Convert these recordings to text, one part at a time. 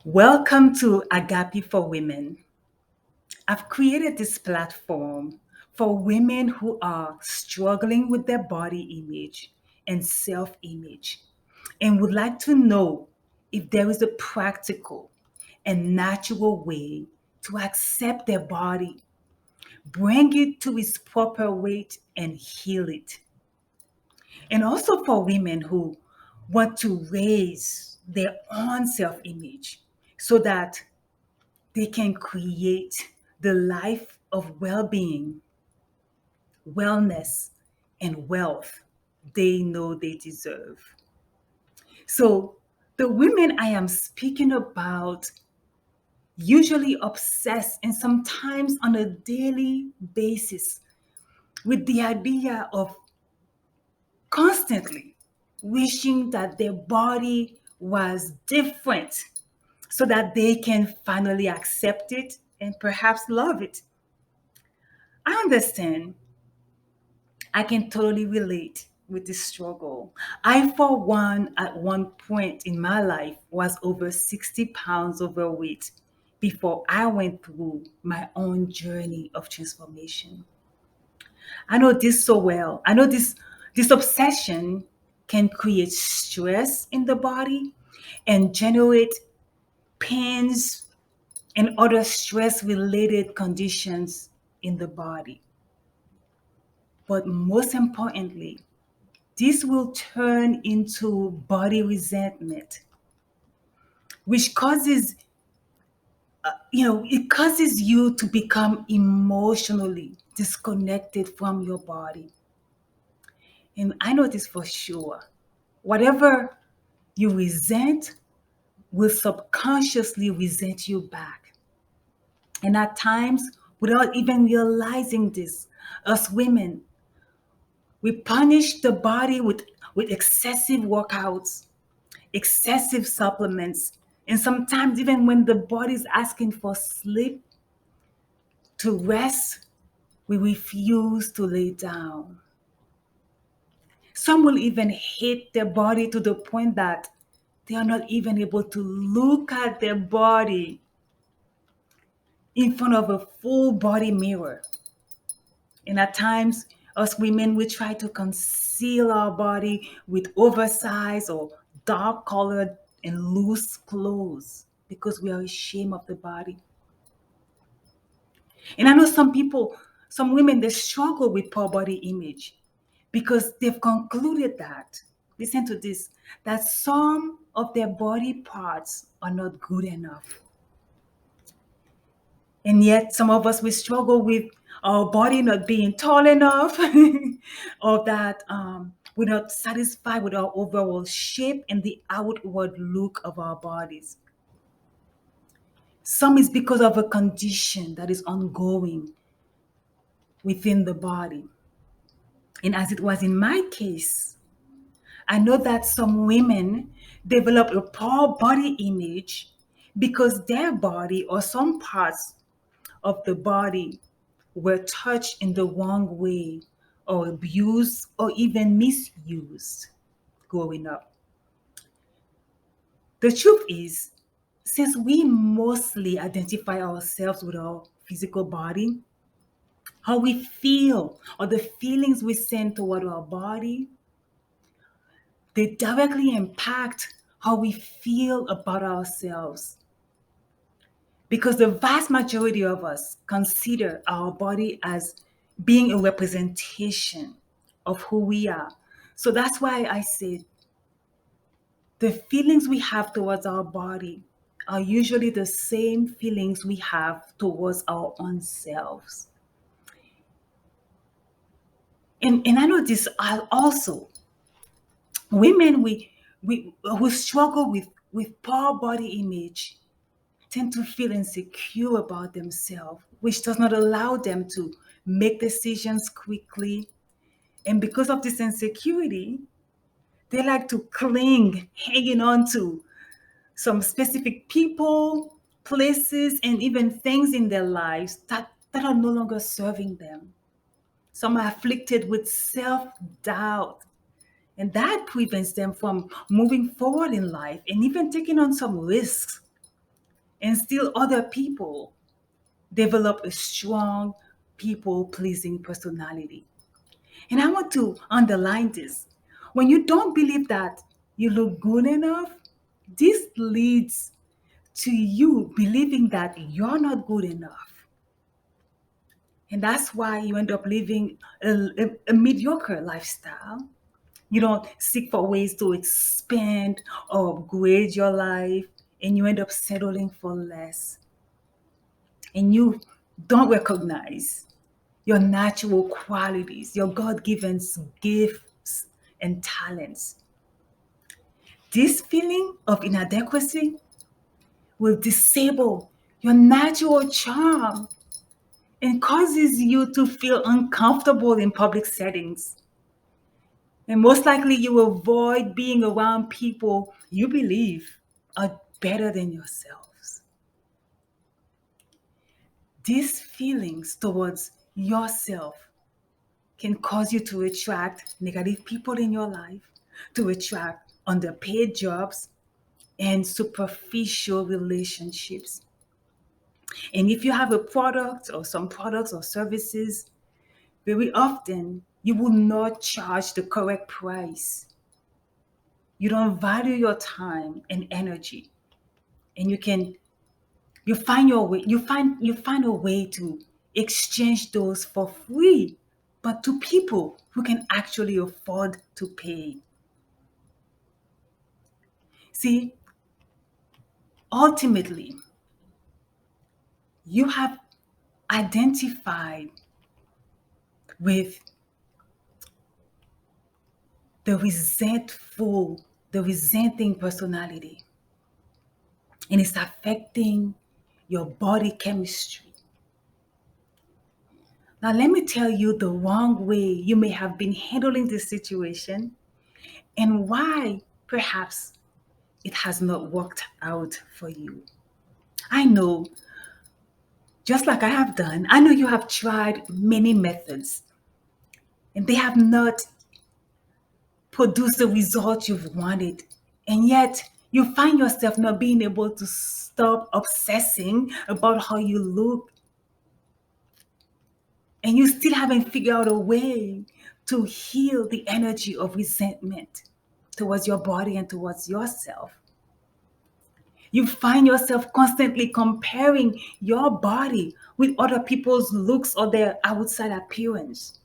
Welcome to Agapi for Women. I've created this platform for women who are struggling with their body image and self image and would like to know if there is a practical and natural way to accept their body, bring it to its proper weight, and heal it. And also for women who want to raise their own self image so that they can create the life of well being, wellness, and wealth they know they deserve. So, the women I am speaking about usually obsess and sometimes on a daily basis with the idea of constantly wishing that their body was different so that they can finally accept it and perhaps love it. I understand. I can totally relate with this struggle. I, for one, at one point in my life, was over 60 pounds overweight before I went through my own journey of transformation. I know this so well. I know this obsession can create stress in the body and generate pains and other stress related conditions in the body. But most importantly, this will turn into body resentment, which it causes you to become emotionally disconnected from your body. And I know this for sure. Whatever you resent will subconsciously resent you back. And at times, without even realizing this, us women, we punish the body with excessive workouts, excessive supplements, and sometimes even when the body is asking for sleep, to rest, we refuse to lay down. Some will even hate their body to the point that they are not even able to look at their body in front of a full body mirror. And at times, us women, we try to conceal our body with oversized or dark colored and loose clothes because we are ashamed of the body. And I know some women, they struggle with poor body image because they've concluded that, listen to this, that some of their body parts are not good enough. And yet, some of us, we struggle with our body not being tall enough, or that we're not satisfied with our overall shape and the outward look of our bodies. Some is because of a condition that is ongoing within the body. And as it was in my case, I know that some women develop a poor body image because their body or some parts of the body were touched in the wrong way or abused or even misused growing up. The truth is, since we mostly identify ourselves with our physical body, how we feel or the feelings we send toward our body, they directly impact how we feel about ourselves. Because the vast majority of us consider our body as being a representation of who we are. So that's why I said the feelings we have towards our body are usually the same feelings we have towards our own selves. And I know this also. Women we who struggle with poor body image tend to feel insecure about themselves, which does not allow them to make decisions quickly. And because of this insecurity, they like to cling, hanging on to some specific people, places, and even things in their lives that are no longer serving them. Some are afflicted with self doubt, and that prevents them from moving forward in life and even taking on some risks and still other people develop a strong people pleasing personality. And I want to underline this. When you don't believe that you look good enough, this leads to you believing that you're not good enough. And that's why you end up living a mediocre lifestyle. You don't seek for ways to expand or upgrade your life, and you end up settling for less. And you don't recognize your natural qualities, your God given gifts and talents. This feeling of inadequacy will disable your natural charm and causes you to feel uncomfortable in public settings. And most likely, you avoid being around people you believe are better than yourselves. These feelings towards yourself can cause you to attract negative people in your life, to attract underpaid jobs, and superficial relationships. And if you have a product or some products or services, very often you will not charge the correct price. You don't value your time and energy. And you find your way, you find a way to exchange those for free, but to people who can actually afford to pay. See, ultimately, you have identified with the resentful, the resenting personality, and it's affecting your body chemistry. Now, let me tell you the wrong way you may have been handling this situation and why perhaps it has not worked out for you. I know, just like I have done, I know you have tried many methods and they have not produced the result you've wanted. And yet, you find yourself not being able to stop obsessing about how you look. And you still haven't figured out a way to heal the energy of resentment towards your body and towards yourself. You find yourself constantly comparing your body with other people's looks or their outside appearance.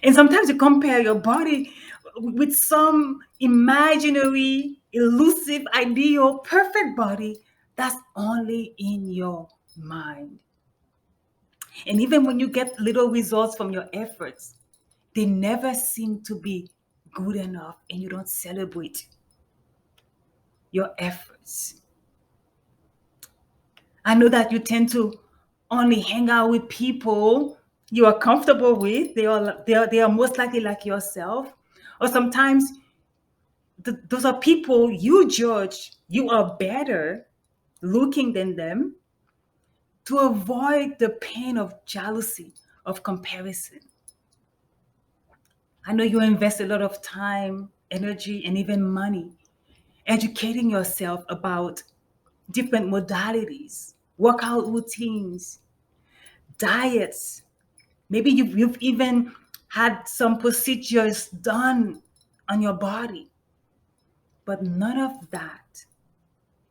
And sometimes you compare your body with some imaginary, elusive, ideal, perfect body that's only in your mind. And even when you get little results from your efforts, they never seem to be good enough and you don't celebrate your efforts. I know that you tend to only hang out with people you are comfortable with. They are most likely like yourself. Or sometimes those are people you judge you are better looking than them to avoid the pain of jealousy, of comparison. I know you invest a lot of time, energy, and even money educating yourself about different modalities, workout routines, diets. Maybe you've even had some procedures done on your body, but none of that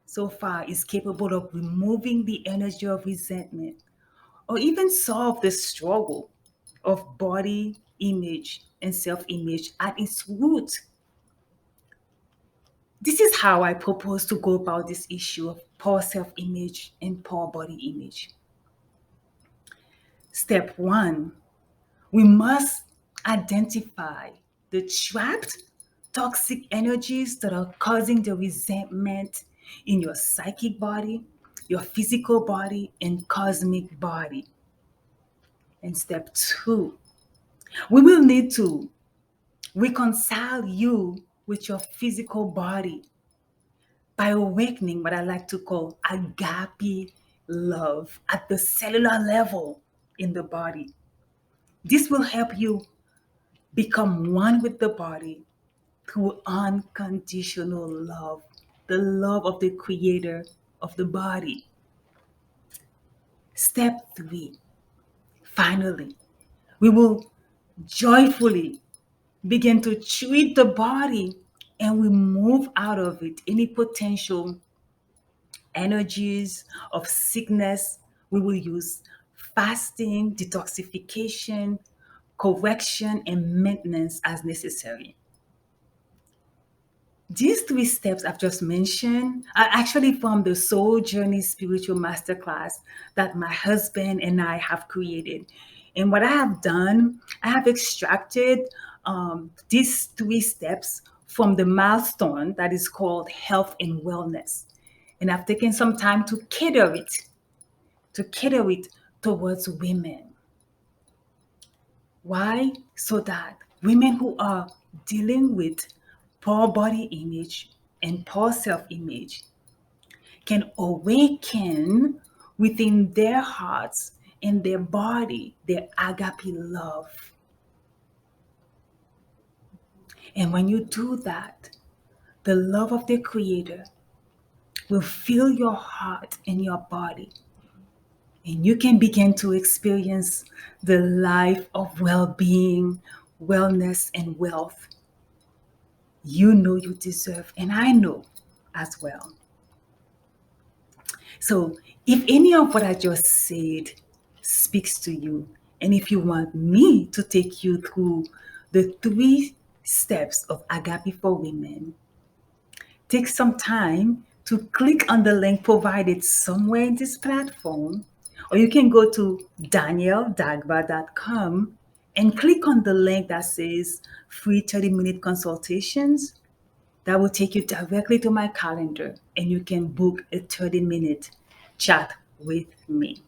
so far is capable of removing the energy of resentment or even solve the struggle of body image and self image at its root. This is how I propose to go about this issue of poor self image and poor body image. Step one, we must identify the trapped toxic energies that are causing the resentment in your psychic body, your physical body, and cosmic body. And step two, we will need to reconcile you with your physical body by awakening what I like to call agape love at the cellular level in the body. This will help you become one with the body through unconditional love, the love of the creator of the body. Step 3, finally, we will joyfully begin to treat the body and we move out of it any potential energies of sickness. We will use fasting, detoxification, correction, and maintenance as necessary. These 3 steps I've just mentioned are actually from the Soul Journey Spiritual Masterclass that my husband and I have created. And what I have done, I have extracted these 3 steps from the milestone that is called health and wellness. And I've taken some time to cater it towards women. Why? So that women who are dealing with poor body image and poor self image can awaken within their hearts and their body their agape love. And when you do that, the love of the Creator will fill your heart and your body. And you can begin to experience the life of well being, wellness, and wealth you know you deserve, and I know as well. So, if any of what I just said speaks to you, and if you want me to take you through the 3 steps of Agape for Women, take some time to click on the link provided somewhere in this platform, or you can go to danielledagba.com and click on the link that says free 30-minute consultations. That will take you directly to my calendar and you can book a 30-minute chat with me.